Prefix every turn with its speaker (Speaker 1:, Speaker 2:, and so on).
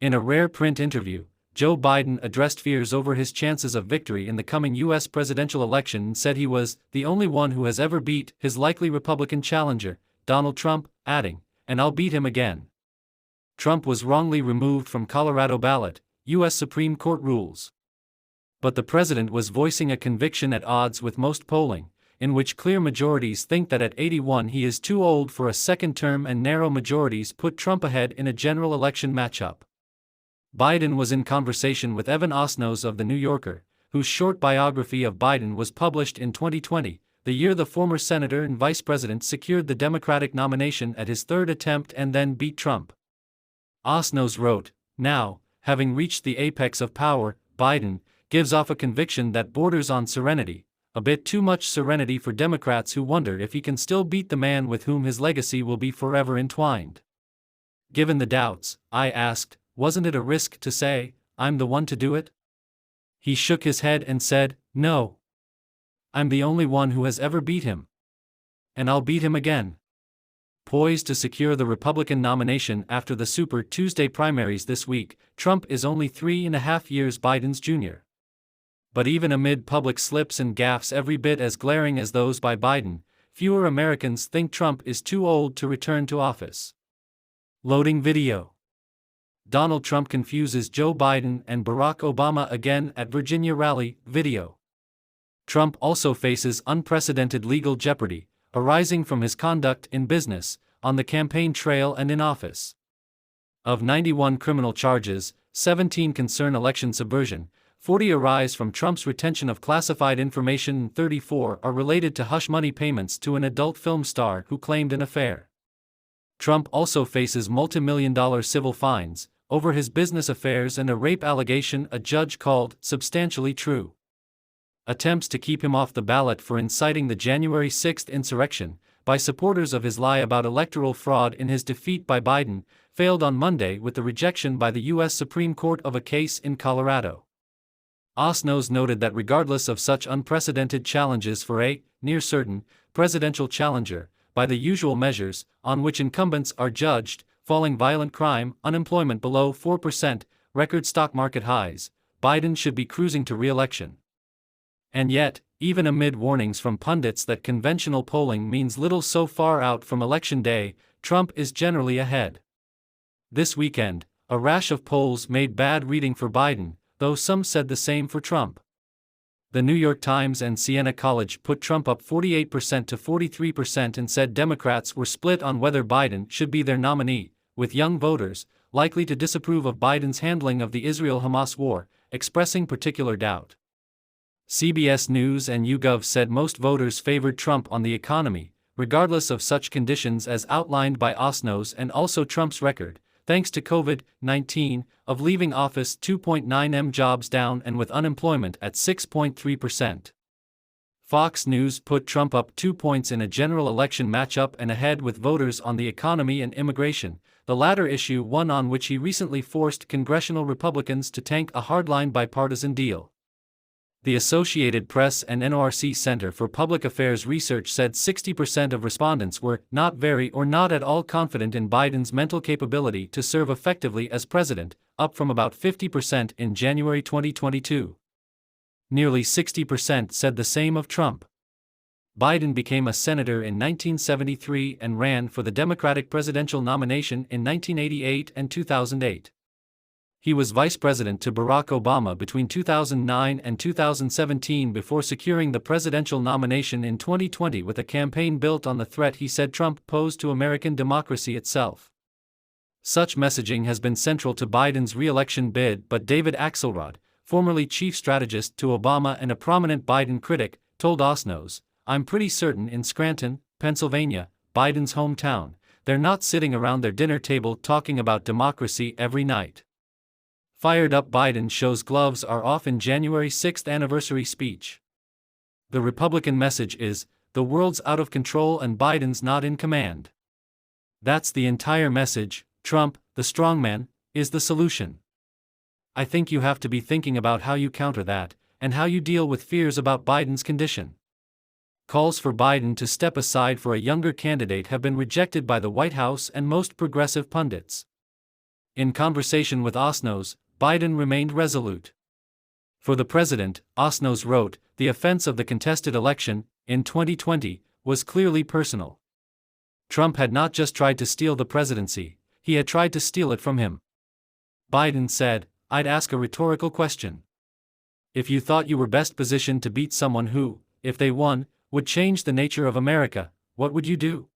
Speaker 1: In a rare print interview, Joe Biden addressed fears over his chances of victory in the coming U.S. presidential election and said he was the only one who has ever beat his likely Republican challenger, Donald Trump, adding, "And I'll beat him again." Trump was wrongly removed from Colorado ballot, U.S. Supreme Court rules. But the president was voicing a conviction at odds with most polling, in which clear majorities think that at 81 he is too old for a second term and narrow majorities put Trump ahead in a general election matchup. Biden was in conversation with Evan Osnos of The New Yorker, whose short biography of Biden was published in 2020, the year the former senator and vice president secured the Democratic nomination at his third attempt and then beat Trump. Osnos wrote, "Now, having reached the apex of power, Biden gives off a conviction that borders on serenity, a bit too much serenity for Democrats who wonder if he can still beat the man with whom his legacy will be forever entwined." Given the doubts, I asked, wasn't it a risk to say, "I'm the one to do it"? He shook his head and said, "No. I'm the only one who has ever beat him. And I'll beat him again." Poised to secure the Republican nomination after the Super Tuesday primaries this week, Trump is only 3.5 years Biden's junior. But even amid public slips and gaffes every bit as glaring as those by Biden, fewer Americans think Trump is too old to return to office. Loading video. Donald Trump confuses Joe Biden and Barack Obama again at Virginia rally, video. Trump also faces unprecedented legal jeopardy, arising from his conduct in business, on the campaign trail and in office. Of 91 criminal charges, 17 concern election subversion, 40 arise from Trump's retention of classified information and 34 are related to hush money payments to an adult film star who claimed an affair. Trump also faces multi-million-dollar civil fines over his business affairs and a rape allegation a judge called substantially true. Attempts to keep him off the ballot for inciting the January 6 insurrection, by supporters of his lie about electoral fraud in his defeat by Biden, failed on Monday with the rejection by the U.S. Supreme Court of a case in Colorado. Osnos noted that regardless of such unprecedented challenges for a near-certain presidential challenger, by the usual measures on which incumbents are judged, falling violent crime, unemployment below 4%, record stock market highs, Biden should be cruising to re-election. And yet, even amid warnings from pundits that conventional polling means little so far out from Election Day, Trump is generally ahead. This weekend, a rash of polls made bad reading for Biden, though some said the same for Trump. The New York Times and Siena College put Trump up 48% to 43% and said Democrats were split on whether Biden should be their nominee, with young voters, likely to disapprove of Biden's handling of the Israel-Hamas war, expressing particular doubt. CBS News and YouGov said most voters favored Trump on the economy, regardless of such conditions as outlined by Osnos, and also Trump's record, thanks to COVID-19, of leaving office 2.9 jobs down and with unemployment at 6.3%. Fox News put Trump up 2 points in a general election matchup and ahead with voters on the economy and immigration, the latter issue one on which he recently forced congressional Republicans to tank a hardline bipartisan deal. The Associated Press and NORC Center for Public Affairs Research said 60% of respondents were not very or not at all confident in Biden's mental capability to serve effectively as president, up from about 50% in January 2022. Nearly 60% said the same of Trump. Biden became a senator in 1973 and ran for the Democratic presidential nomination in 1988 and 2008. He was vice president to Barack Obama between 2009 and 2017 before securing the presidential nomination in 2020 with a campaign built on the threat he said Trump posed to American democracy itself. Such messaging has been central to Biden's re-election bid, but David Axelrod, formerly chief strategist to Obama and a prominent Biden critic, told Osnos, "I'm pretty certain in Scranton, Pennsylvania, Biden's hometown, they're not sitting around their dinner table talking about democracy every night." Fired-up Biden shows gloves are off in January 6th anniversary speech. The Republican message is, the world's out of control and Biden's not in command. That's the entire message. Trump, the strongman, is the solution. I think you have to be thinking about how you counter that, and how you deal with fears about Biden's condition. Calls for Biden to step aside for a younger candidate have been rejected by the White House and most progressive pundits. In conversation with Osnos, Biden remained resolute. For the president, Osnos wrote, the offense of the contested election, in 2020, was clearly personal. Trump had not just tried to steal the presidency, he had tried to steal it from him. Biden said, I'd ask a rhetorical question. If you thought you were best positioned to beat someone who, if they won, would change the nature of America, what would you do?